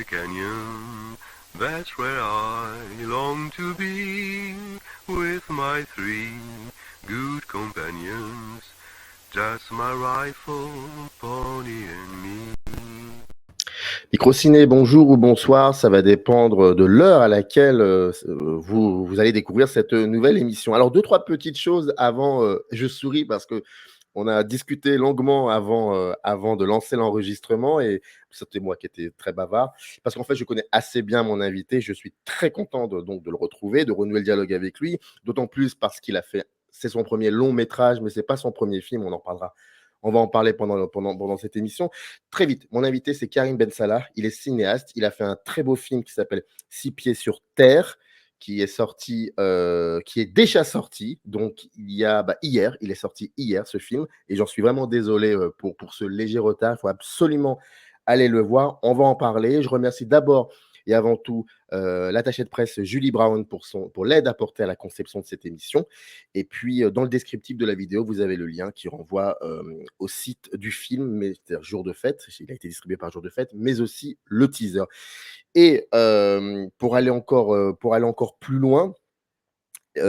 the canyon. That's where I long to be with my three good companions. Just my rifle, pony and me. Microciné, bonjour ou bonsoir, ça va dépendre de l'heure à laquelle vous allez découvrir cette nouvelle émission. Alors, deux, trois petites choses avant, je souris parce que on a discuté longuement avant de lancer l'enregistrement et c'était moi qui étais très bavard parce qu'en fait, je connais assez bien mon invité. Je suis très content donc de le retrouver, de renouer le dialogue avec lui, d'autant plus parce qu'il a fait, c'est son premier long métrage, mais c'est pas son premier film, on en parlera. On va en parler pendant cette émission. Très vite, mon invité, c'est Karim Ben Salah. Il est cinéaste. Il a fait un très beau film qui s'appelle Six pieds sur terre, qui est sorti, qui est déjà sorti. Donc, hier, il est sorti hier, ce film. Et j'en suis vraiment désolé pour ce léger retard. Il faut absolument aller le voir. On va en parler. Je remercie d'abord et avant tout l'attachée de presse Julie Brown pour l'aide apportée à la conception de cette émission. Et puis, dans le descriptif de la vidéo, vous avez le lien qui renvoie au site du film, c'est-à-dire Jour de Fête. Il a été distribué par Jour de Fête, mais aussi le teaser. Et pour aller encore plus loin, on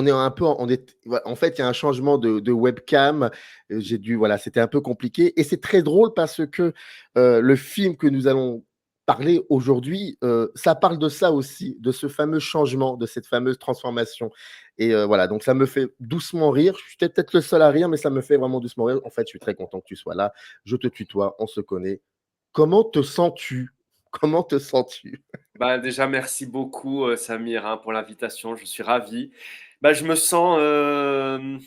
est un peu, en fait, il y a un changement de webcam. Voilà, c'était un peu compliqué. Et c'est très drôle parce que le film que nous allons parler aujourd'hui, ça parle de ça aussi, de ce fameux changement, de cette fameuse transformation. Et voilà, donc ça me fait doucement rire. Je suis peut-être le seul à rire, mais ça me fait vraiment doucement rire. En fait, je suis très content que tu sois là. Je te tutoie, on se connaît. Comment te sens-tu? Comment te sens-tu? Bah, déjà, merci beaucoup, Samir, hein, pour l'invitation. Je suis ravi. Bah, je me sens un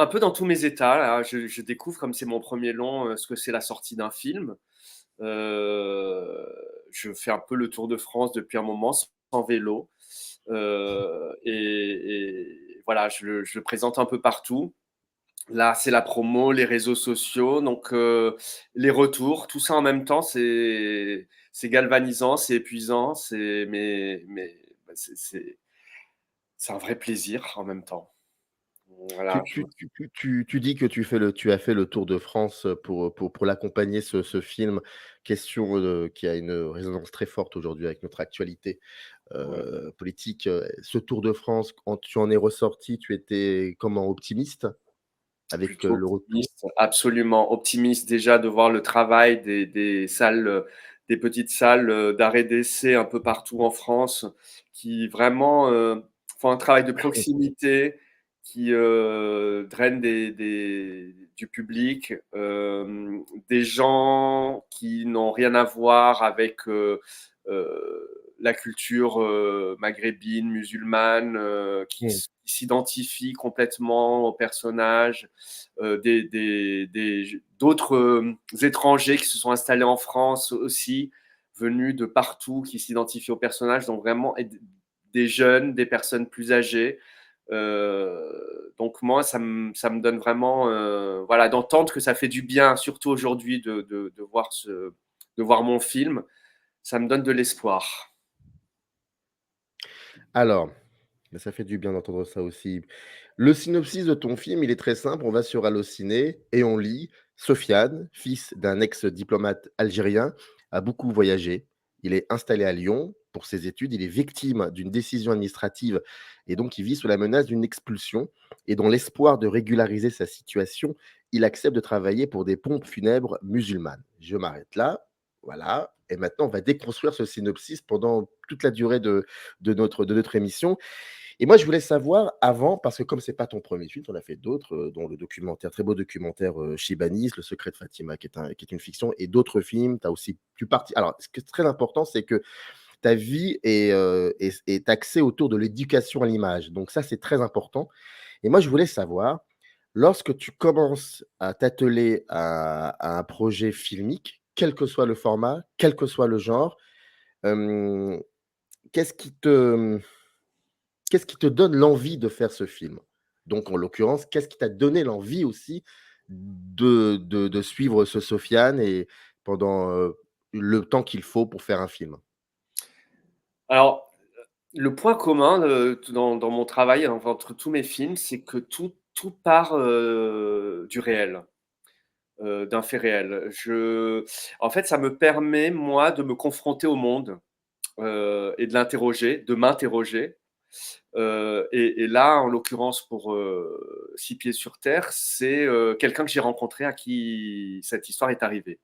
peu dans tous mes états. Là. Je découvre, comme c'est mon premier long, ce que c'est la sortie d'un film. Euh, je fais un peu le tour de France depuis un moment sans vélo. Et voilà, je le présente un peu partout. Là, c'est la promo, les réseaux sociaux, donc les retours, tout ça en même temps, c'est galvanisant, c'est épuisant, c'est un vrai plaisir en même temps. Tu, Voilà. tu, tu, tu dis que tu as fait le tour de France pour l'accompagner, ce film. Question qui a une résonance très forte aujourd'hui avec notre actualité Ouais. politique. Ce Tour de France, quand tu en es ressorti, tu étais comment, optimiste avec Plutôt le retour? optimiste, absolument optimiste déjà de voir le travail des salles, des petites salles d'arrêt d'essai un peu partout en France qui vraiment font un travail de proximité, qui drainent du public, des gens qui n'ont rien à voir avec la culture maghrébine, musulmane, Mm. qui s'identifient complètement aux personnages, d'autres étrangers qui se sont installés en France aussi, venus de partout, qui s'identifient aux personnages, donc vraiment des jeunes, des personnes plus âgées. Donc moi, ça me donne vraiment, voilà, d'entendre que ça fait du bien, surtout aujourd'hui, de voir mon film, ça me donne de l'espoir. Alors, mais ça fait du bien d'entendre ça aussi. Le synopsis de ton film, il est très simple. On va sur Allociné et on lit Sofiane, fils d'un ex-diplomate algérien, a beaucoup voyagé. Il est installé à Lyon pour ses études. Il est victime d'une décision administrative et donc il vit sous la menace d'une expulsion. Et dans l'espoir de régulariser sa situation, il accepte de travailler pour des pompes funèbres musulmanes. Je m'arrête là. Voilà. Et maintenant, on va déconstruire ce synopsis pendant toute la durée de notre émission. Et moi, je voulais savoir avant, parce que comme c'est pas ton premier film, tu en as fait d'autres, dont le documentaire, très beau documentaire Chibanis, Le secret de Fatima, qui est une fiction, et d'autres films. T'as aussi, alors, ce qui est très important, c'est que ta vie est axée autour de l'éducation à l'image. Donc ça, c'est très important. Et moi, je voulais savoir, lorsque tu commences à t'atteler à un projet filmique, quel que soit le format, quel que soit le genre, euh, qu'est-ce qui te, qu'est-ce qui te donne l'envie de faire ce film? Donc, en l'occurrence, qu'est-ce qui t'a donné l'envie aussi de suivre ce Sofiane et pendant le temps qu'il faut pour faire un film? Alors, le point commun dans mon travail, entre tous mes films, c'est que tout part du réel. d'un fait réel. En fait, ça me permet, moi, de me confronter au monde et de l'interroger, de m'interroger. Et là, en l'occurrence, pour Six pieds sur terre, c'est quelqu'un que j'ai rencontré à qui cette histoire est arrivée.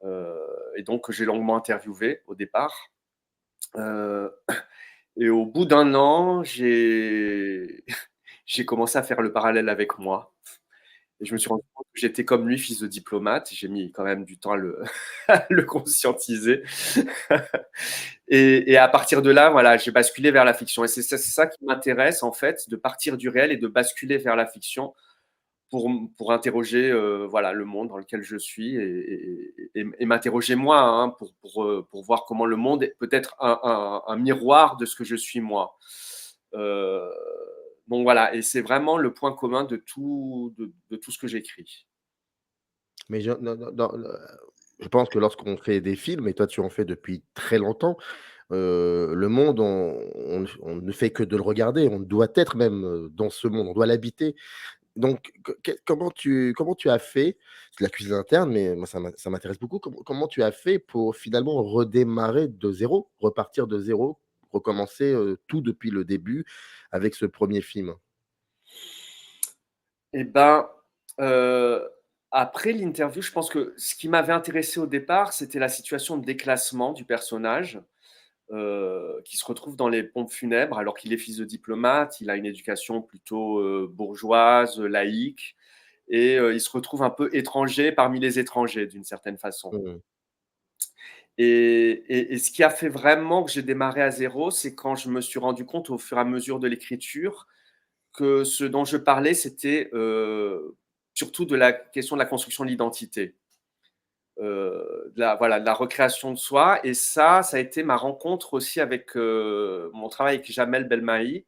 Et donc, j'ai longuement interviewé au départ. Et au bout d'un an, j'ai commencé à faire le parallèle avec moi. Et je me suis rendu compte que j'étais comme lui, fils de diplomate. J'ai mis quand même du temps à à le conscientiser. Et à partir de là, voilà, j'ai basculé vers la fiction. Et c'est ça qui m'intéresse, en fait, de partir du réel et de basculer vers la fiction pour interroger voilà, le monde dans lequel je suis et m'interroger moi hein, pour voir comment le monde est peut-être un miroir de ce que je suis moi. Euh, donc voilà, et c'est vraiment le point commun de tout ce que j'écris. Mais je pense que lorsqu'on fait des films, et toi tu en fais depuis très longtemps, le monde, on ne fait que de le regarder, on doit être même, dans ce monde, on doit l'habiter. Donc comment tu as fait? C'est de la cuisine interne, mais moi ça m'intéresse beaucoup. Comment tu as fait pour finalement redémarrer de zéro, repartir de zéro, recommencer, tout depuis le début avec ce premier film? Eh ben, heu, après l'interview, je pense que ce qui m'avait intéressé au départ, c'était la situation de déclassement du personnage, qui se retrouve dans les pompes funèbres alors qu'il est fils de diplomate. Il a une éducation plutôt, bourgeoise, laïque et il se retrouve un peu étranger parmi les étrangers d'une certaine façon. Mmh. Et ce qui a fait vraiment que j'ai démarré à zéro, c'est quand je me suis rendu compte au fur et à mesure de l'écriture que ce dont je parlais, c'était surtout de la question de la construction de l'identité, voilà, de la recréation de soi. Et ça a été ma rencontre aussi avec mon travail avec Jamel Belmahri,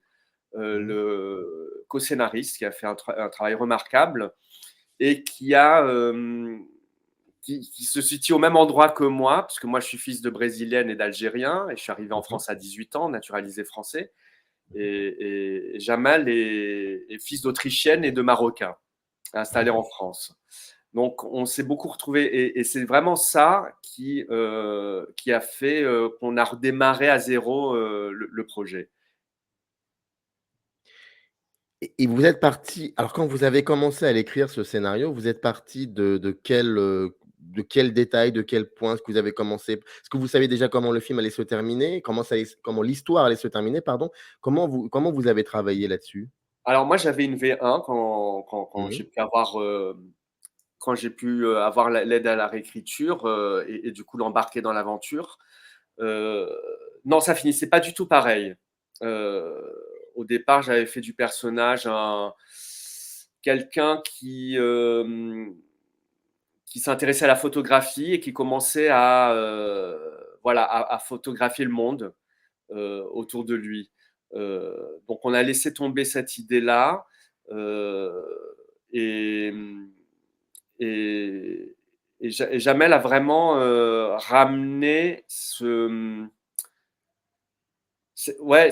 Mmh. le co-scénariste qui a fait un travail remarquable et qui se situe au même endroit que moi, parce que moi je suis fils de Brésilienne et d'Algérien, et je suis arrivé en D'accord. France à 18 ans, naturalisé français. Et Jamal est fils d'Autrichienne et de Marocain, installé en France. Donc on s'est beaucoup retrouvés et c'est vraiment ça qui a fait qu'on a redémarré à zéro le projet. Et vous êtes parti alors quand vous avez commencé à l'écrire ce scénario, vous êtes parti de quel détail, de quel point est-ce que vous avez commencé? Est-ce que vous savez déjà comment le film allait se terminer? Comment l'histoire allait se terminer, pardon? Comment vous avez travaillé là-dessus? Alors moi j'avais une V1 quand Mmh. j'ai pu avoir l'aide à la réécriture et du coup l'embarquer dans l'aventure. Euh, non, ça finissait pas du tout pareil. Au départ, j'avais fait du personnage quelqu'un qui s'intéressait à la photographie et qui commençait voilà, à photographier le monde autour de lui. Donc, on a laissé tomber cette idée-là euh, et, et, et Jamel a vraiment ramené ouais,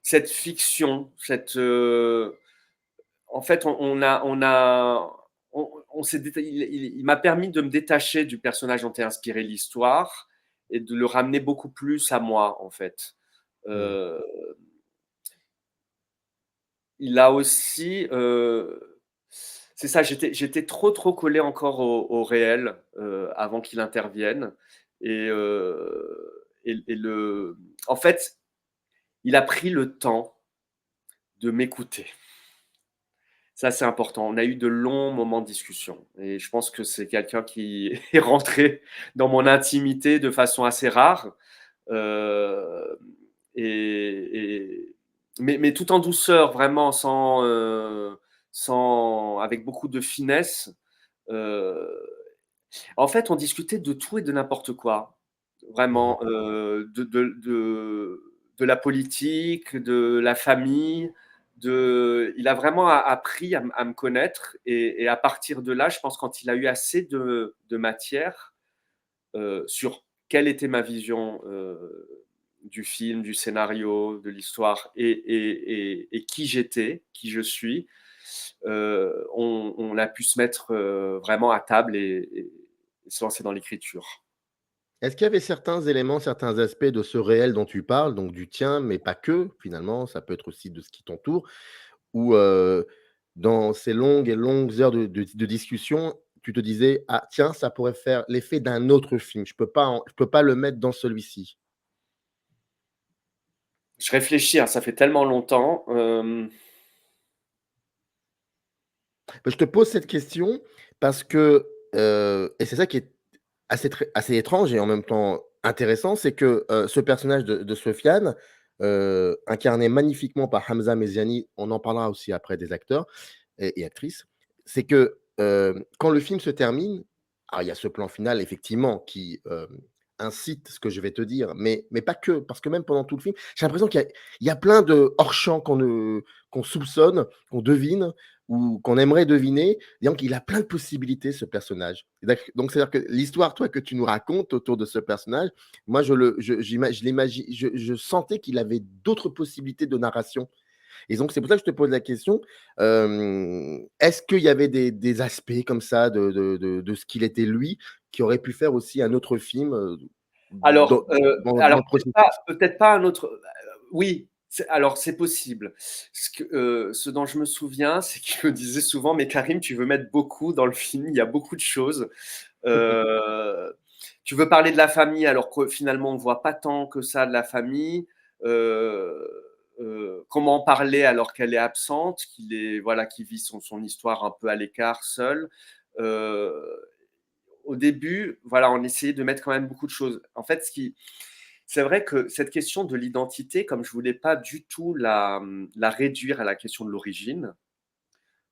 cette fiction, en fait, on s'est il m'a permis de me détacher du personnage dont est inspirée l'histoire et de le ramener beaucoup plus à moi, en fait. Mmh. Euh, il a aussi, c'est ça, j'étais trop collé encore au réel avant qu'il intervienne et en fait, il a pris le temps de m'écouter. Ça, c'est important. On a eu de longs moments de discussion et je pense que c'est quelqu'un qui est rentré dans mon intimité de façon assez rare, heu et mais tout en douceur, vraiment sans avec beaucoup de finesse. Heu, En fait, on discutait de tout et de n'importe quoi. Mmh. Vraiment, de la politique, de la famille, il a vraiment appris à me connaître et à partir de là, je pense quand il a eu assez de matière, sur quelle était ma vision, du film, du scénario, de l'histoire et qui j'étais, qui je suis, on a pu se mettre vraiment à table et se lancer dans l'écriture. Est-ce qu'il y avait certains éléments, certains aspects de ce réel dont tu parles, donc du tien, mais pas que, finalement, ça peut être aussi de ce qui t'entoure, où, dans ces longues et longues heures de discussion, tu te disais: «Ah tiens, ça pourrait faire l'effet d'un autre film, je peux pas le mettre dans celui-ci». Je réfléchis, hein, ça fait tellement longtemps. Bah, je te pose cette question parce que, et c'est ça qui est assez étrange et en même temps intéressant, c'est que, ce personnage de Sofiane, incarné magnifiquement par Hamza Meziani, on en parlera aussi après des acteurs et actrices, c'est que, quand le film se termine, alors il y a ce plan final effectivement qui, incite ce que je vais te dire, mais pas que, parce que même pendant tout le film, j'ai l'impression qu'il y a plein de hors champ qu'on soupçonne, qu'on devine ou qu'on aimerait deviner. Et donc il a plein de possibilités ce personnage. Et donc c'est-à-dire que l'histoire, toi, que tu nous racontes autour de ce personnage, moi je l'imagine, je sentais qu'il avait d'autres possibilités de narration. Et donc, c'est pour ça que je te pose la question. Est-ce qu'il y avait des aspects comme ça de ce qu'il était lui, qui auraient pu faire aussi un autre film, Alors, dans le processus? peut-être pas un autre. Oui, alors c'est possible. Ce dont je me souviens, c'est qu'il me disait souvent: «Mais Karim, tu veux mettre beaucoup dans le film, il y a beaucoup de choses. Heu, Tu veux parler de la famille alors que finalement on voit pas tant que ça de la famille. Heu Comment parler alors qu'elle est absente, qu'il vit son histoire un peu à l'écart, seul?» heu Au début, voilà, on essayait de mettre quand même beaucoup de choses. En fait, c'est vrai que cette question de l'identité, comme je voulais pas du tout la réduire à la question de l'origine,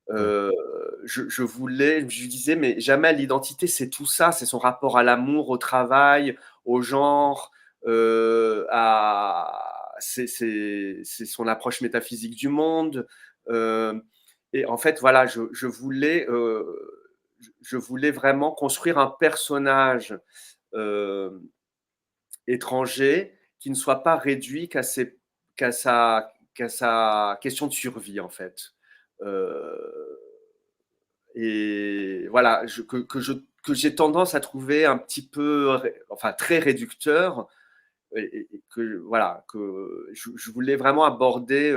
Ouais. heu, je lui disais: «Mais Jamel, l'identité, c'est tout ça, c'est son rapport à l'amour, au travail, au genre, c'est son approche métaphysique du monde». heu et en fait, voilà, je voulais vraiment construire un personnage, heu, étranger qui ne soit pas réduit qu'à sa question de survie, en fait. Heu et voilà, que j'ai tendance à trouver un petit peu enfin très réducteur, et que voilà, que je voulais vraiment aborder,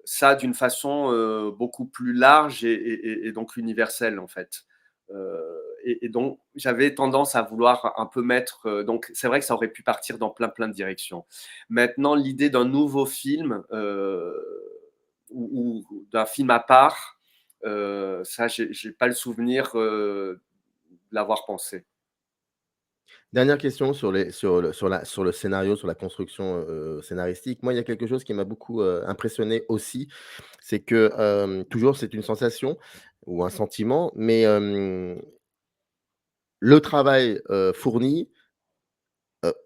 ça d'une façon, beaucoup plus large et donc universelle, en fait. Et donc j'avais tendance à vouloir un peu mettre, donc c'est vrai que ça aurait pu partir dans plein de directions. Maintenant, l'idée d'un nouveau film, ou d'un film à part, ça j'ai pas le souvenir, de l'avoir pensé. Dernière question sur le scénario, sur la construction, scénaristique. Moi, il y a quelque chose qui m'a beaucoup, impressionné aussi, c'est que, toujours c'est une sensation ou un sentiment, mais, le travail, fourni,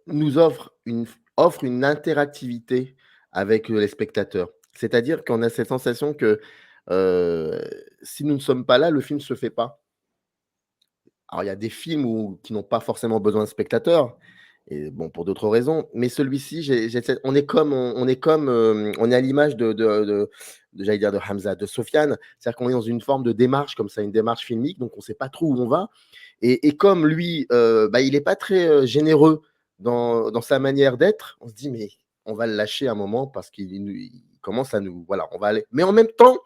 nous offre une interactivité avec, les spectateurs. C'est-à-dire qu'on a cette sensation que, heu, si nous ne sommes pas là, le film ne se fait pas. Alors il y a des films qui n'ont pas forcément besoin de spectateurs et bon, pour d'autres raisons, mais celui-ci, j'ai cette on est à l'image j'allais dire de Hamza, de Sofiane. C'est-à-dire qu'on est dans une forme de démarche comme ça, une démarche filmique, donc on ne sait pas trop où on va et comme lui, bah, il est pas très, généreux dans sa manière d'être, on se dit: «Mais on va le lâcher un moment parce il commence à nous voilà, on va aller» mais en même temps,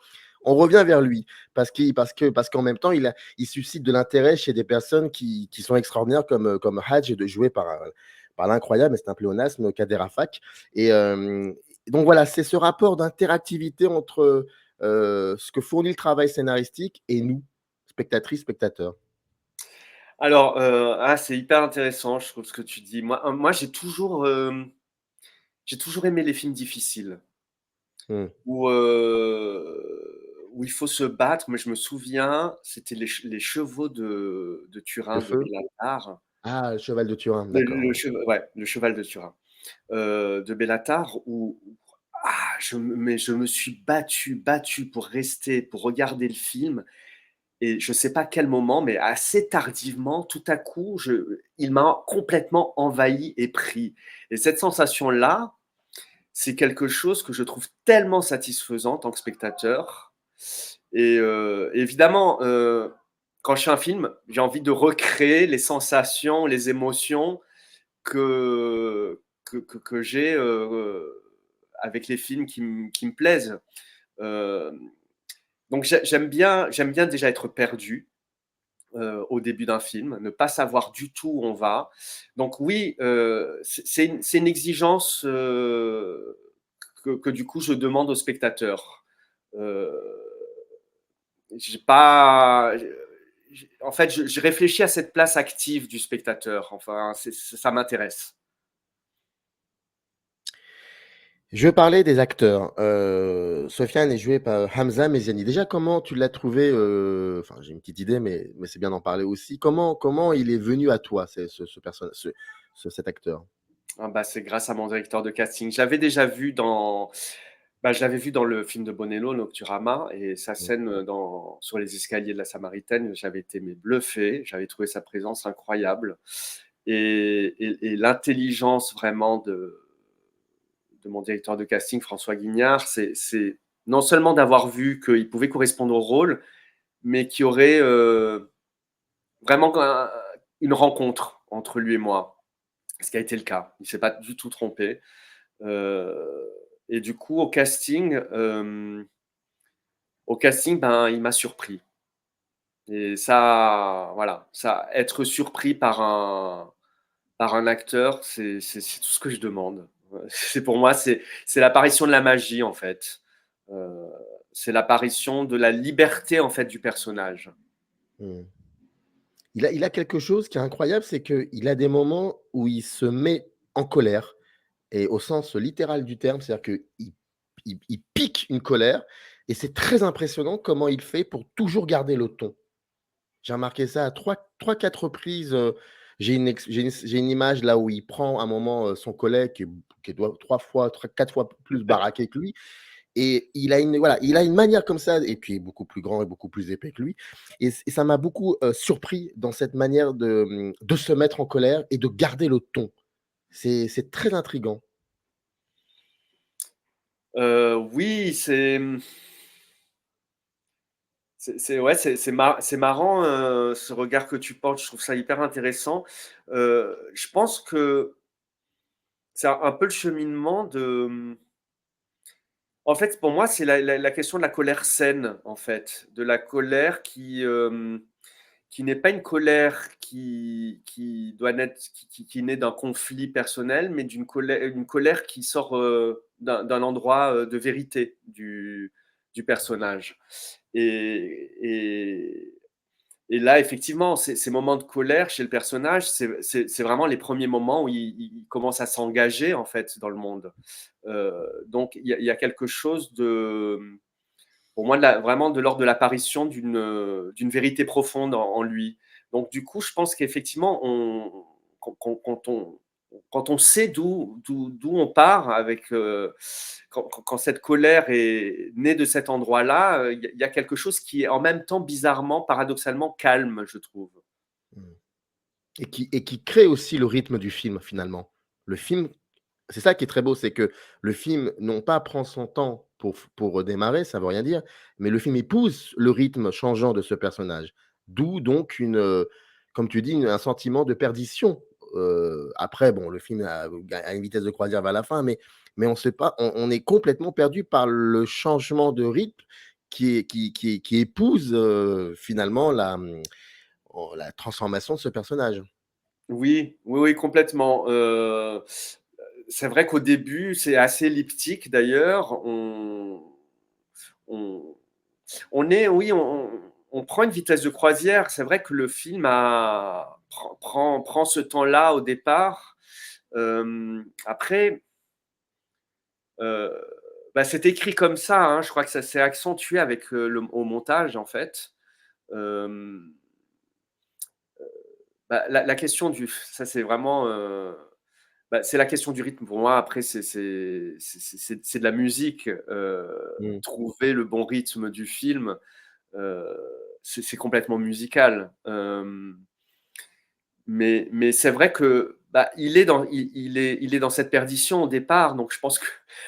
on revient vers lui parce qu'en même temps, il suscite de l'intérêt chez des personnes qui sont extraordinaires comme Hadj, joué par l'incroyable, mais c'est un pléonasme, Kader Afak et donc voilà, c'est ce rapport d'interactivité entre, ce que fournit le travail scénaristique et nous, spectatrices, spectateurs. Alors, c'est hyper intéressant, je trouve, ce que tu dis. Moi j'ai toujours aimé les films difficiles Mmh. où il faut se battre. Mais je me souviens, c'était les chevaux de De Turin de feu? Bélatar. Ah, le cheval de Turin, Le d'accord, le ouais. cheva Ouais, le cheval de Turin, de Bélatar je me suis battu pour rester, pour regarder le film. Et je sais pas à quel moment, mais assez tardivement, tout à coup, il m'a complètement envahi et pris. Et cette sensation-là, c'est quelque chose que je trouve tellement satisfaisant en tant que spectateur. Et évidemment, quand je fais un film, j'ai envie de recréer les sensations, les émotions que j'ai avec les films qui me plaisent. Euh, donc j'aime bien déjà être perdu au début d'un film, ne pas savoir du tout où on va. Donc oui, c'est une exigence que du coup je demande au spectateur. Euh, j'ai pas, en fait, je réfléchis à cette place active du spectateur. Enfin, ça m'intéresse. Je vais parler des acteurs. Sofiane est joué par Hamza Meziani. Déjà, comment tu l'as trouvé? Enfin, j'ai une petite idée, mais c'est bien d'en parler aussi. Comment il est venu à toi, cet acteur? Ah bah, c'est grâce à mon directeur de casting. J'avais déjà vu dans, bah, je l'avais vu dans le film de Bonello, Nocturama, et sa Mm. scène sur les escaliers de la Samaritaine, j'avais été bluffé, j'avais trouvé sa présence incroyable. Et l'intelligence vraiment de mon directeur de casting, François Guignard, c'est non seulement d'avoir vu qu'il pouvait correspondre au rôle, mais qu'il y aurait vraiment une rencontre entre lui et moi, ce qui a été le cas. Il ne s'est pas du tout trompé. Euh, et du coup, au casting, ben, il m'a surpris. Et ça, voilà, ça, être surpris par un acteur, c'est tout ce que je demande. C'est pour moi, c'est l'apparition de la magie en fait. Euh, c'est l'apparition de la liberté en fait du personnage. Mm. Il a quelque chose qui est incroyable, c'est qu'il a des moments où il se met en colère, et au sens littéral du terme, c'est-à-dire qu'il pique une colère, et c'est très impressionnant comment il fait pour toujours garder le ton. J'ai remarqué ça à 3-4 reprises. J'ai une image là où il prend un moment son collègue qui doit 4 fois plus baraqué que lui. Et il a une manière comme ça, et puis beaucoup plus grand et beaucoup plus épais que lui. Et ça m'a beaucoup surpris dans cette manière de se mettre en colère et de garder le ton. C'est très intriguant. Oui, ouais, c'est marrant ce regard que tu portes. Je trouve ça hyper intéressant. Je pense que c'est un peu le cheminement de. En fait, pour moi, c'est la question de la colère saine, en fait, de la colère qui n'est pas une colère qui doit naître, qui naît d'un conflit personnel, mais une colère qui sort d'un endroit de vérité du personnage. Et, et, et là, effectivement, ces moments de colère chez le personnage, c'est vraiment les premiers moments où il commence à s'engager en fait dans le monde. Donc, il y a quelque chose pour moi, vraiment de l'ordre de l'apparition d'une vérité profonde en lui. Donc, du coup, je pense qu'effectivement, quand on sait d'où on part avec quand cette colère est née de cet endroit-là, il y a quelque chose qui est en même temps bizarrement, paradoxalement calme, je trouve. Mmh. Et qui crée aussi le rythme du film, finalement. Le film, c'est ça qui est très beau, c'est que le film, non pas prend son temps pour démarrer, ça veut rien dire, mais le film épouse le rythme changeant de ce personnage. D'où donc comme tu dis, un sentiment de perdition. Après, bon, le film a une vitesse de croisière vers la fin, mais on sait pas, on est complètement perdu par le changement de rythme qui épouse, finalement la transformation de ce personnage. Oui, oui, oui, complètement. C'est vrai qu'au début, c'est assez elliptique d'ailleurs. On, oui, on prend une vitesse de croisière. C'est vrai que le film prend ce temps-là au départ. Après, euh, bah, c'est écrit comme ça, hein. Je crois que ça s'est accentué avec au montage, en fait. Euh, bah, la question ça c'est vraiment, bah, c'est la question du rythme pour moi. Après, c'est de la musique. Mmh. Trouver le bon rythme du film, euh, c'est complètement musical. Mais c'est vrai que bah, il est dans cette perdition au départ, donc je pense que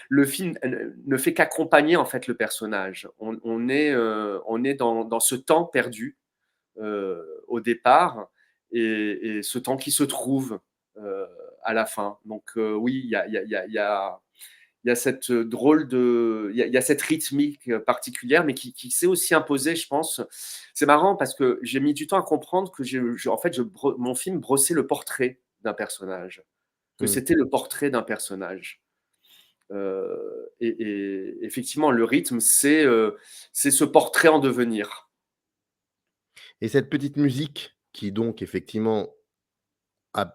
le film ne fait qu'accompagner en fait le personnage. On est dans ce temps perdu au départ et ce temps qui se trouve euh, à la fin. Donc oui, il y a cette drôle de, il y a cette rythmique particulière, mais qui s'est aussi imposée, je pense. C'est marrant parce que j'ai mis du temps à comprendre que en fait, mon film brossait le portrait d'un personnage, que Mmh. c'était le portrait d'un personnage. Et effectivement, le rythme, c'est ce portrait en devenir. Et cette petite musique qui donc effectivement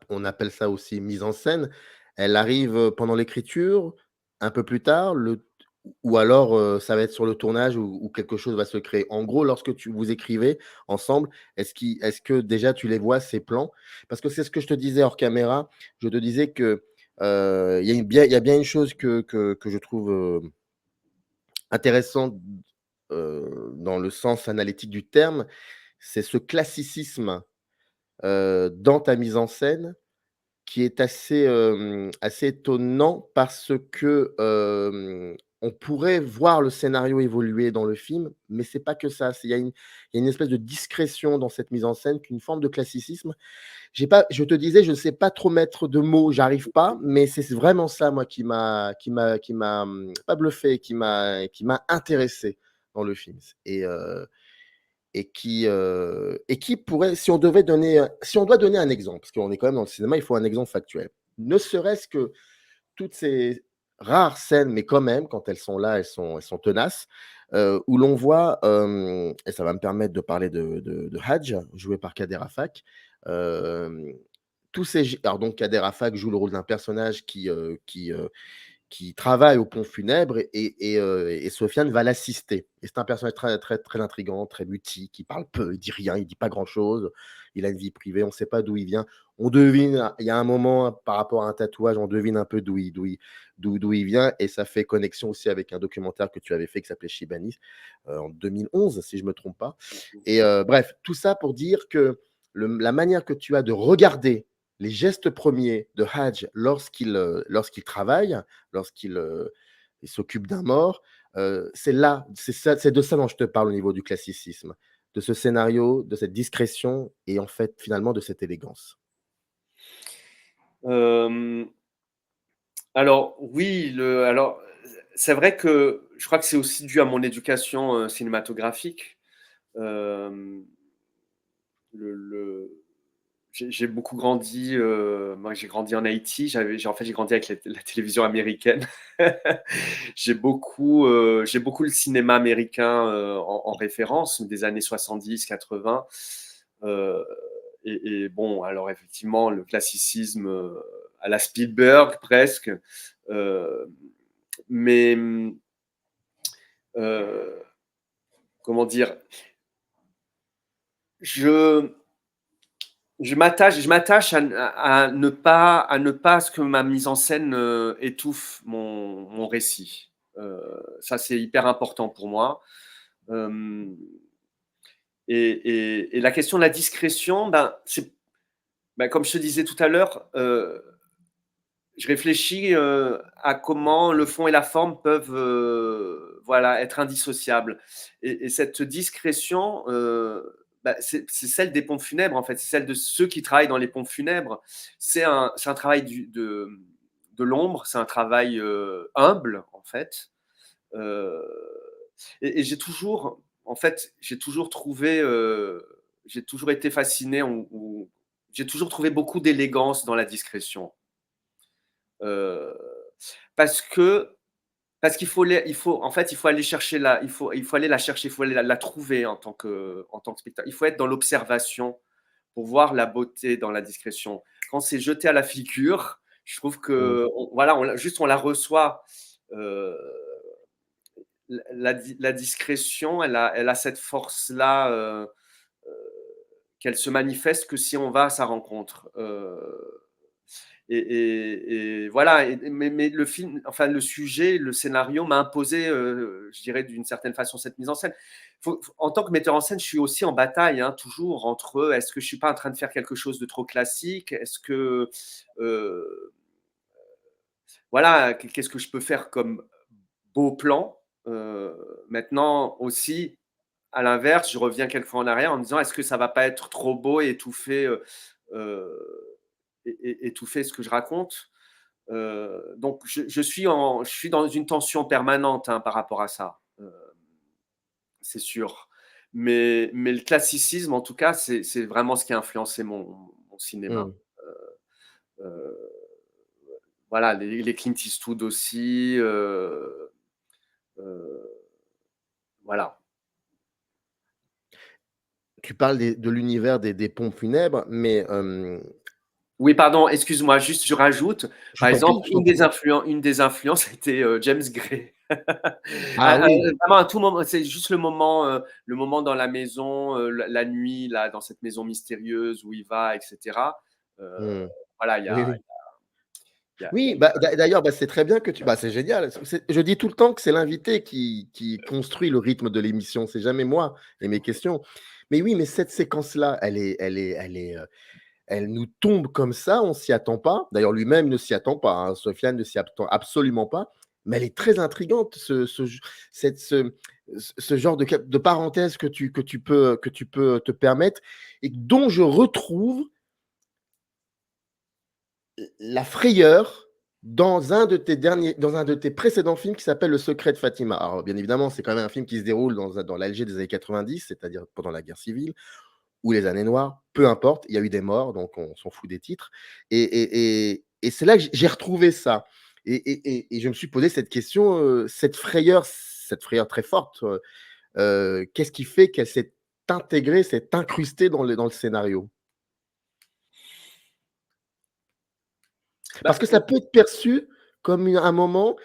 on appelle ça aussi mise en scène, elle arrive, pendant l'écriture, un peu plus tard, ou alors, ça va être sur le tournage où quelque chose va se créer? En gros, lorsque vous écrivez ensemble, est-ce que déjà tu les vois ces plans? Parce que c'est ce que je te disais hors caméra, je te disais que, il y a bien une chose que je trouve, intéressante, dans le sens analytique du terme, c'est ce classicisme, dans ta mise en scène qui est assez étonnant parce que, on pourrait voir le scénario évoluer dans le film, mais c'est pas que ça. Il y a une espèce de discrétion dans cette mise en scène, qu'une forme de classicisme. Je te disais, je ne sais pas trop mettre de mots, j'arrive pas, mais c'est vraiment ça, moi, pas bluffé, qui m'a intéressé dans le film et qui pourrait, si on doit donner un exemple, parce qu'on est quand même dans le cinéma, il faut un exemple factuel. Ne serait-ce que toutes ces rares scènes, mais quand même, quand elles sont là, elles sont tenaces, où l'on voit, et ça va me permettre de parler de Hadj, joué par Kader Rafak. Hem, tous ces g Alors donc Kader Rafak joue le rôle d'un personnage qui travaille au pont funèbre et Sofiane va l'assister. Et c'est un personnage très, très, très intriguant, très mutique, il parle peu, il dit rien, il dit pas grand-chose. Il a une vie privée, on ne sait pas d'où il vient. On devine, il y a un moment par rapport à un tatouage, on devine un peu d'où il vient et ça fait connexion aussi avec un documentaire que tu avais fait qui s'appelait Shibani, en 2011 si je me trompe pas. Et bref, tout ça pour dire que la manière que tu as de regarder les gestes premiers de Hadj lorsqu'il travaille, il s'occupe d'un mort, c'est de ça dont je te parle au niveau du classicisme, de ce scénario, de cette discrétion et en fait, finalement, de cette élégance. Euh, alors oui, c'est vrai que je crois que c'est aussi dû à mon éducation cinématographique. Euh, le, j'ai beaucoup grandi, moi j'ai grandi en Haïti, en fait j'ai grandi avec la télévision américaine. J'ai beaucoup le cinéma américain en référence des années 70-80. Euh, et bon, alors effectivement, le classicisme à la Spielberg presque. Euh, mais euh, comment dire, je, je m'attache à ne pas ce que ma mise en scène étouffe mon récit. Ça, c'est hyper important pour moi. Euh, et la question de la discrétion, ben, comme je te disais tout à l'heure, je réfléchis à comment le fond et la forme peuvent voilà, être indissociables. Et cette discrétion, bah, c'est celle des pompes funèbres, en fait. C'est celle de ceux qui travaillent dans les pompes funèbres. C'est un travail de l'ombre, c'est un travail humble, en fait. Euh, et j'ai toujours, en fait, j'ai toujours été fasciné, j'ai toujours trouvé beaucoup d'élégance dans la discrétion. Euh, parce que parce en fait, il faut aller chercher il faut aller la chercher, il faut aller la trouver en tant que spectateur. Il faut être dans l'observation pour voir la beauté dans la discrétion. Quand c'est jeté à la figure, je trouve Mmh. que voilà, juste on la reçoit. Euh, la discrétion, elle a cette force-là qu'elle se manifeste que si on va à sa rencontre. et voilà. Mais le film, enfin le sujet, le scénario m'a imposé, je dirais d'une certaine façon cette mise en scène. En tant que metteur en scène, je suis aussi en bataille, hein, toujours entre est-ce que je suis pas en train de faire quelque chose de trop classique, est-ce que voilà, qu'est-ce que je peux faire comme beau plan. Maintenant aussi, à l'inverse, je reviens quelquefois en arrière en me disant est-ce que ça va pas être trop beau et étouffer, étouffer ce que je raconte. Donc je suis dans une tension permanente, hein, par rapport à ça, c'est sûr. Mais le classicisme, en tout cas, c'est vraiment ce qui a influencé mon cinéma. Mmh. Euh, voilà, les Clint Eastwood aussi. Euh, voilà. Tu parles de l'univers des pompes funèbres, mais Oui, pardon, excuse-moi, juste je rajoute, je par t'en prie, exemple, je t'en prie. une des influences était, James Gray. Ah oui, Vraiment à tout moment, c'est juste le moment dans la maison, la nuit là, dans cette maison mystérieuse où il va et cetera. Heu, mmh, voilà, oui, oui. il y Oui, a bah, d'ailleurs, bah, c'est très bien que tu bah, c'est génial. Je dis tout le temps que c'est l'invité qui construit le rythme de l'émission, c'est jamais moi et mes questions. Mais oui, mais cette séquence-là, elle nous tombe comme ça, on s'y attend pas. D'ailleurs, lui-même ne s'y attend pas, hein, Sofiane ne s'y attend absolument pas, mais elle est très intrigante, ce genre de parenthèse que tu peux te permettre et dont je retrouve la frayeur dans un de tes précédents films qui s'appelle Le Secret de Fatima. Alors, bien évidemment, c'est quand même un film qui se déroule dans l'Alger des années 90, c'est-à-dire pendant la guerre civile ou les années noires, peu importe, il y a eu des morts, donc on s'en fout des titres. Et c'est là que j'ai retrouvé ça. Et je me suis posé cette question, cette frayeur très forte, qu'est-ce qui fait qu'elle s'est intégrée, s'est incrustée dans le scénario? Parce bah, que ça peut être perçu comme un moment,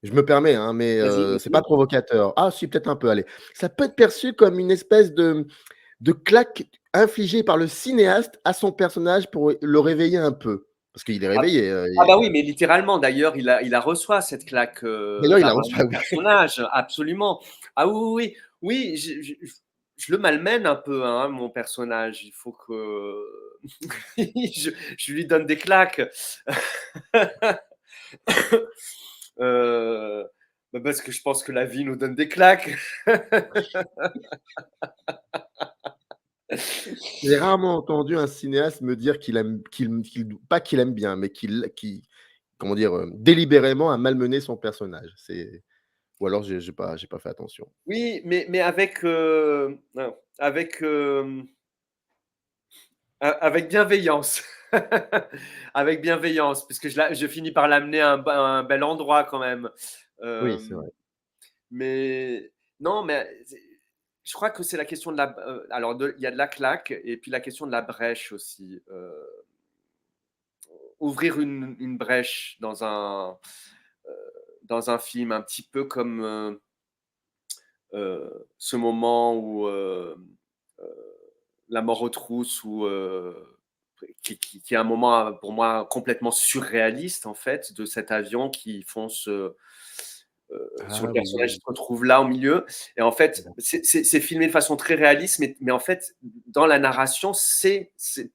je me permets, hein, mais vas-y, c'est pas vas-y. provocateur. Ah si, peut-être un peu, allez. Ça peut être perçu comme une espèce de claque infligée par le cinéaste à son personnage pour le réveiller un peu. Parce qu'il est Ah réveillé, ah bah et oui, mais littéralement d'ailleurs, il la reçoit cette claque, d'ailleurs il a par reçu le personnage, absolument. Ah oui, oui, oui, oui, je le malmène un peu, hein, mon personnage. Il faut que je lui donne des claques. Heu, bah, parce que je pense que la vie nous donne des claques. j'ai rarement entendu un cinéaste me dire pas qu'il aime bien, mais comment dire? Délibérément a malmené son personnage. Ou alors j'ai pas fait attention. Oui, mais avec, avec, avec bienveillance. Avec bienveillance, puisque je finis par l'amener à un bel endroit quand même. Oui, c'est Hem, vrai. mais non, mais je crois que c'est la question de la alors il y a de la claque et puis la question de la brèche aussi. Ouvrir une brèche heu, dans un film, un petit peu comme, ce moment où, La mort aux trousses ou qui est un moment, pour moi complètement surréaliste en fait, de cet avion qui fonce, sur le Ah oui, personnage qui oui. se retrouve là au milieu et en fait, Mmh. c'est filmé de façon très réaliste mais en fait, dans la narration,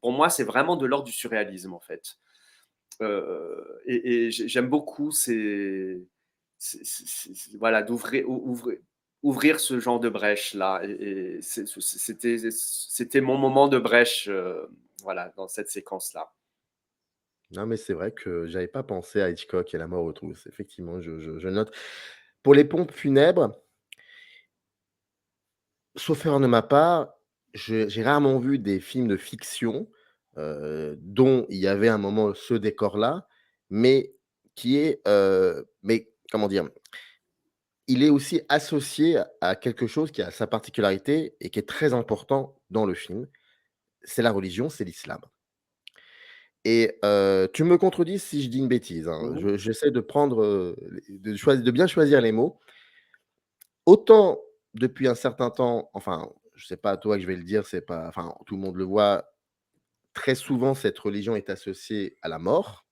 pour moi, c'est vraiment de l'ordre du surréalisme en fait. Et j'aime beaucoup voilà, ouvrir ce genre de brèche là et c'était mon moment de brèche, voilà, dans cette séquence là. Non, mais c'est vrai que j'avais pas pensé à Hitchcock et La mort aux trousses. Effectivement, je note. Pour les pompes funèbres, sauf erreur de ma part, j'ai rarement vu des films de fiction, dont il y avait un moment ce décor-là, mais comment dire? Il est aussi associé à quelque chose qui a sa particularité et qui est très important dans le film, c'est la religion, c'est l'islam. Et tu me contredis si je dis une bêtise, hein. Mmh. J'essaie de prendre, de bien choisir les mots. Autant depuis un certain temps, enfin, je sais pas à toi que je vais le dire, c'est pas enfin, tout le monde le voit, très souvent cette religion est associée à la mort.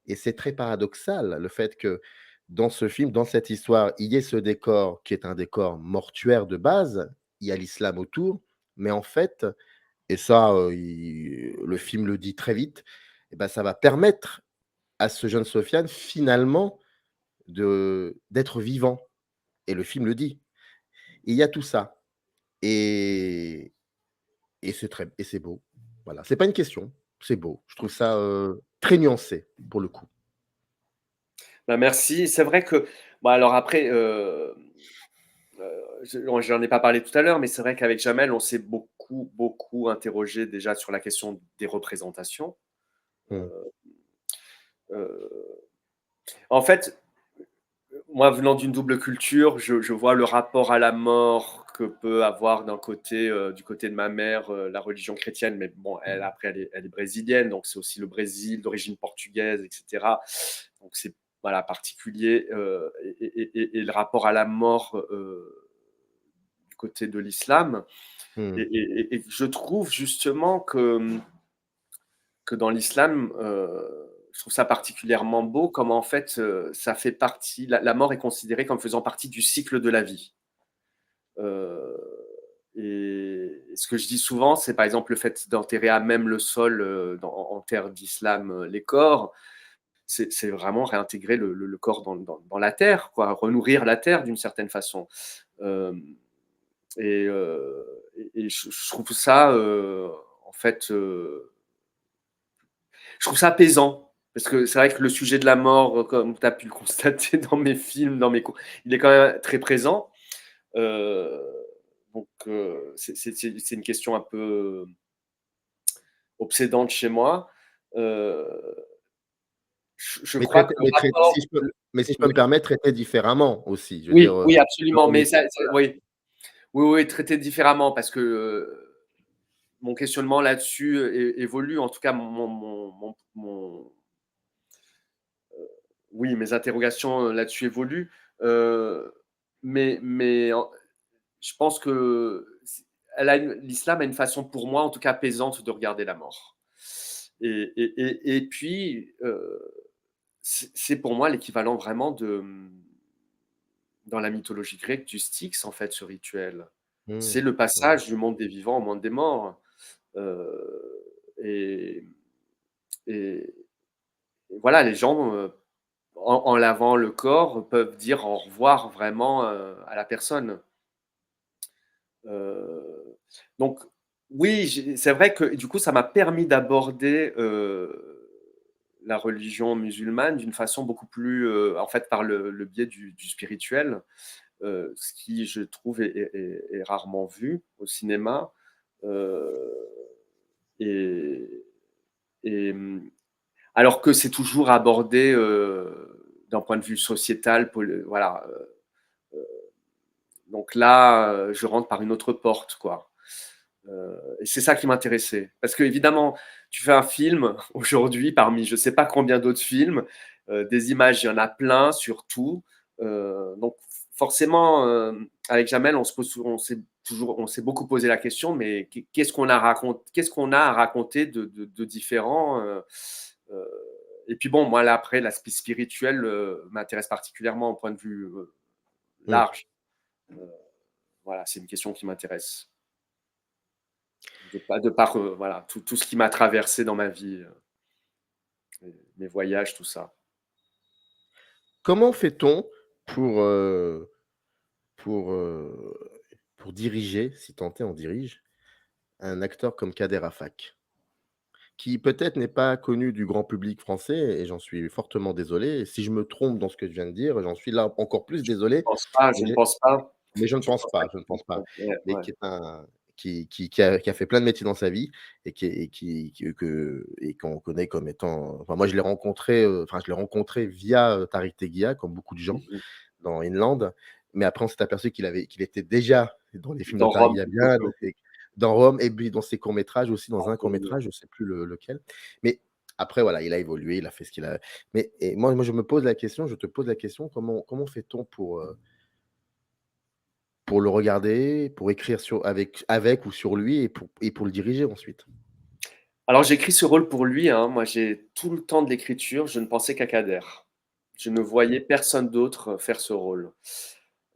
Et c'est très paradoxal, le fait que dans ce film, dans cette histoire, il y ait ce décor qui est un décor mortuaire de base, il y a l'islam autour, mais en fait, et ça, il le film le dit très vite, et bah, ça va permettre à ce jeune Sofiane, finalement, d'être vivant, et le film le dit. Il y a tout ça, et c'est beau. Voilà, c'est pas une question, c'est beau. Je trouve ça, très nuancé, pour le coup. Bah, merci. C'est vrai que, bon, alors après, j'en ai pas parlé tout à l'heure, mais c'est vrai qu'avec Jamel, on s'est beaucoup, beaucoup interrogé déjà sur la question des représentations. Mmh. Heu, En fait, moi, venant d'une double culture, je vois le rapport à la mort que peut avoir d'un côté, du côté de ma mère, la religion chrétienne, mais bon, elle après elle est brésilienne, donc c'est aussi le Brésil, d'origine portugaise et cetera. Donc c'est, voilà, particulier, et le rapport à la mort, du côté de l'islam. Mmh. Et je trouve justement que dans l'islam, je trouve ça particulièrement beau comme en fait, ça fait partie la mort est considérée comme faisant partie du cycle de la vie. Heu et ce que je dis souvent, c'est par exemple le fait d'enterrer à même le sol, en terre d'islam, les corps, c'est vraiment réintégrer le corps dans la terre, quoi, renourrir la terre d'une certaine façon. Hem et je trouve ça, en fait, je trouve ça apaisant. Parce que c'est vrai que le sujet de la mort, comme tu as pu le constater dans mes films, dans mes cours, il est quand même très présent. Heu, donc c'est une question un peu obsédante chez moi. Heu, je Mais crois que traiter le rapport mais si je peux me oui, permettre, traiter différemment aussi. Je veux dire, oui, oui, absolument, on est mais ça oui, oui, oui, traité différemment parce que, mon questionnement là-dessus, évolue. En tout cas, oui, mes interrogations, là-dessus évoluent. Heu, mais en je pense que l'islam a une façon pour moi, en tout cas apaisante, de regarder la mort. Et puis, c'est pour moi l'équivalent vraiment de, dans la mythologie grecque, du Styx, en fait, ce rituel. mmh, C'est le mmh, passage du monde des vivants au monde des morts. Heu et et voilà, les gens, en lavant le corps, peuvent dire au revoir vraiment, à la personne. Heu, donc oui, c'est vrai que du coup, ça m'a permis d'aborder, la religion musulmane d'une façon beaucoup plus, en fait, par le biais du spirituel, ce qui, je trouve, est rarement vu au cinéma, heu et alors que c'est toujours abordé, d'un point de vue sociétal, voilà, donc là, je rentre par une autre porte, quoi. Et c'est ça qui m'intéressait. Parce qu'évidemment, tu fais un film aujourd'hui parmi je ne sais pas combien d'autres films, des images, il y en a plein sur tout. Donc forcément, avec Jamel, on s'est beaucoup posé la question, mais qu'est-ce qu'on a à raconter de différent, heu et puis bon, moi là, après l'aspect spirituel, m'intéresse particulièrement au point de vue, mmh. large. Heu, voilà, c'est une question qui m'intéresse. De par, voilà, tout ce qui m'a traversé dans ma vie, mes voyages, tout ça. Comment fait-on pour, heu, pour, heu, pour diriger, si tant est on dirige, un acteur comme Kader Rafak? Qui peut-être n'est pas connu du grand public français et j'en suis fortement désolé. Et si je me trompe dans ce que je viens de dire, j'en suis là encore plus désolé, mais Je ne pense pas. je ne Je ne pense pense pas pas, je ne qu'il pense pas. ouais, Mais ouais. qui est un qui a fait plein de métiers dans sa vie et qu'on connaît comme étant enfin moi je l'ai rencontré, enfin je l'ai rencontré via, Tariq Teglia comme beaucoup de gens Mmh mh. dans Inland, mais après on s'est aperçu qu'il était déjà dans les films de Dans Tariq Rome plutôt Diabiad que et dans Rome et puis dans ses courts métrages aussi, dans un court Antonio. métrage, je sais plus lequel. Mais après voilà, il a évolué, il a fait ce qu'il a mais et moi je me pose la question, je te pose la question, comment fait-on pour le regarder, pour écrire avec ou sur lui et pour le diriger ensuite? Alors j'écris ce rôle pour lui, hein. Moi, j'ai tout le temps de l'écriture, je ne pensais qu'à Kader. Je ne voyais personne d'autre faire ce rôle.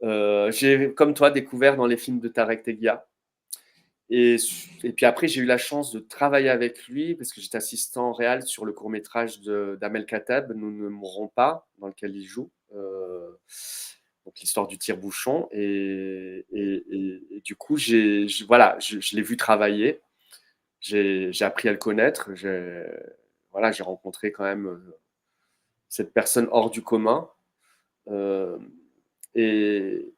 J'ai, comme toi, découvert dans les films de Tarek Teghia. Et puis après, j'ai eu la chance de travailler avec lui parce que j'étais assistant réal sur le court-métrage d'Amel Kateb, Nous ne mourrons pas, dans lequel il joue. Donc l'histoire du tire-bouchon. Et du coup, voilà, je l'ai vu travailler. J'ai appris à le connaître. Voilà, j'ai rencontré quand même cette personne hors du commun. Euh, et,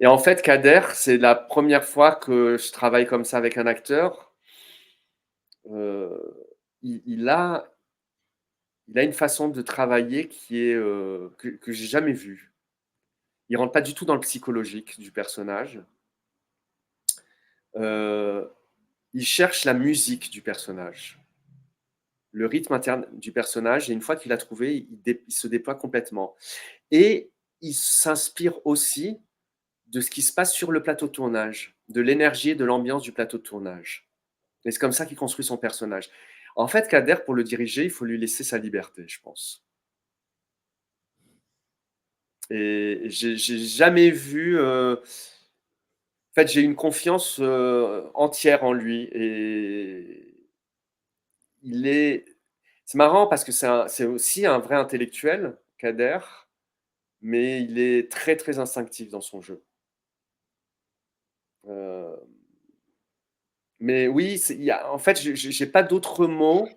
et en fait, Kader, c'est la première fois que je travaille comme ça avec un acteur. Euh, il a une façon de travailler qui est que j'ai jamais vue. Il rentre pas du tout dans le psychologique du personnage. Euh, il cherche la musique du personnage, le rythme interne du personnage, et une fois qu'il a trouvé, il se déploie complètement. Et il s'inspire aussi de ce qui se passe sur le plateau de tournage, de l'énergie et de l'ambiance du plateau de tournage. Et c'est comme ça qu'il construit son personnage. En fait, Kader, pour le diriger, il faut lui laisser sa liberté, je pense. Et j'ai jamais vu. En fait, j'ai une confiance entière en lui. Et il est. C'est marrant parce que c'est aussi un vrai intellectuel, Kader, mais il est très très instinctif dans son jeu. Euh, mais oui, en fait, j'ai pas d'autres mots.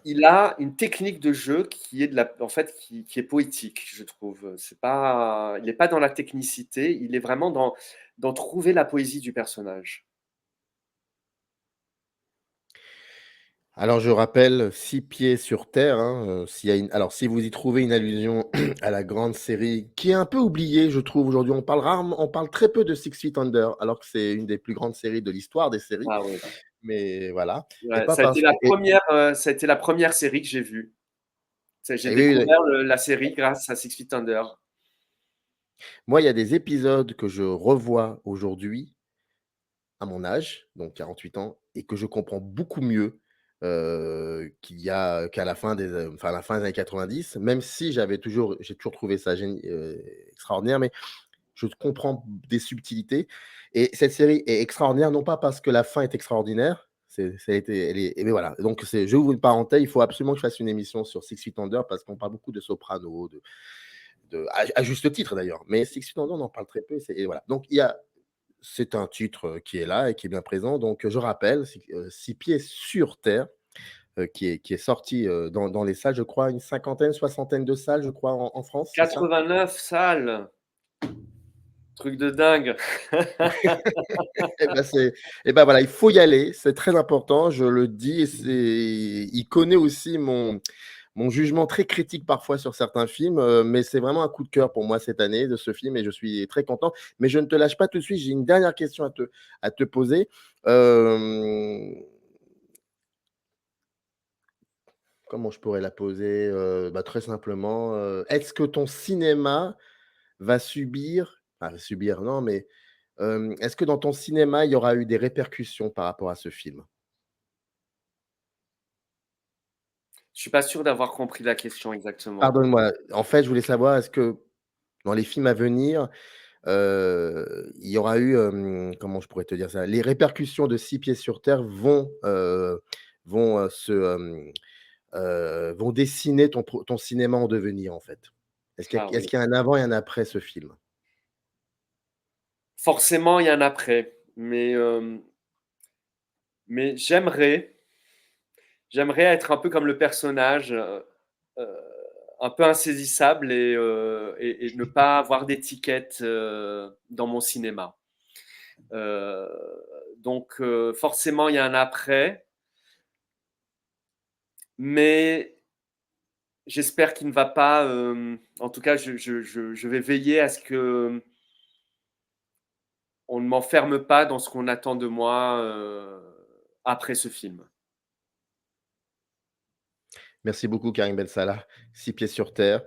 Il a une technique de jeu qui est en fait, qui est poétique, je trouve. Il n'est pas dans la technicité, il est vraiment dans trouver la poésie du personnage. Alors je rappelle, Six pieds sur terre, hein, s'il y a alors si vous y trouvez une allusion à la grande série qui est un peu oubliée, je trouve aujourd'hui. On parle très peu de Six Feet Under, alors que c'est une des plus grandes séries de l'histoire des séries, Ah oui. mais voilà. Et Ouais, pas parce que ça a été la première série que j'ai vue. J'ai et oui, oui, découvert la série grâce à Six Feet Under. moi, il y a des épisodes que je revois aujourd'hui à mon âge, donc 48 ans, et que je comprends beaucoup mieux, qu'à la fin enfin, à la fin des années 90, même si j'ai toujours trouvé ça extraordinaire, mais je comprends des subtilités. Et cette série est extraordinaire, non pas parce que la fin est extraordinaire, elle est, mais voilà. Donc, j'ouvre une parenthèse, il faut absolument que je fasse une émission sur Six Feet Under parce qu'on parle beaucoup de Soprano, à juste titre d'ailleurs. Mais Six Feet Under, on en parle très peu. Et voilà. Donc, c'est un titre qui est là et qui est bien présent. Donc, je rappelle, Six pieds sur terre, qui est sorti dans les salles, je crois, une cinquantaine, soixantaine de salles, je crois, en France, c'est ça? 89 salles, truc de dingue. Et ben, voilà, il faut y aller, c'est très important, je le dis. Il connaît aussi mon jugement très critique parfois sur certains films, mais c'est vraiment un coup de cœur pour moi cette année de ce film et je suis très content. Mais je ne te lâche pas tout de suite, j'ai une dernière question à te poser. Hem, Comment je pourrais la poser? Bah, très simplement, est-ce que ton cinéma va subir, enfin subir non, mais est-ce que dans ton cinéma, il y aura eu des répercussions par rapport à ce film? Je suis pas sûr d'avoir compris la question exactement. Pardonne-moi, en fait, je voulais savoir, est-ce que dans les films à venir, il y aura eu, comment je pourrais te dire ça? Les répercussions de Six pieds sur terre vont dessiner ton cinéma en devenir, en fait? Ah Est-ce oui. qu'il y a un avant et un après ce film? Forcément, il y a un après, mais j'aimerais être un peu comme le personnage, heu, un peu insaisissable et ne pas avoir d'étiquette, dans mon cinéma. Heu, donc forcément, il y a un après, mais j'espère qu'il ne va pas, en tout cas, je vais veiller à ce qu'on ne m'enferme pas dans ce qu'on attend de moi, après ce film. Merci beaucoup Karim Ben Salah. Six pieds sur terre.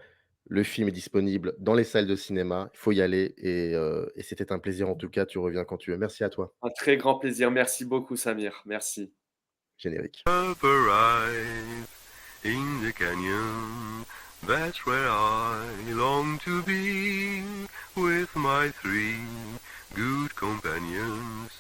Le film est disponible dans les salles de cinéma. Il faut y aller et c'était un plaisir en tout cas. Tu reviens quand tu veux. Merci à toi. Un très grand plaisir. Merci beaucoup, Samir. Merci. Générique. Up arrive in the canyon, that's where I long to be, with my three good companions,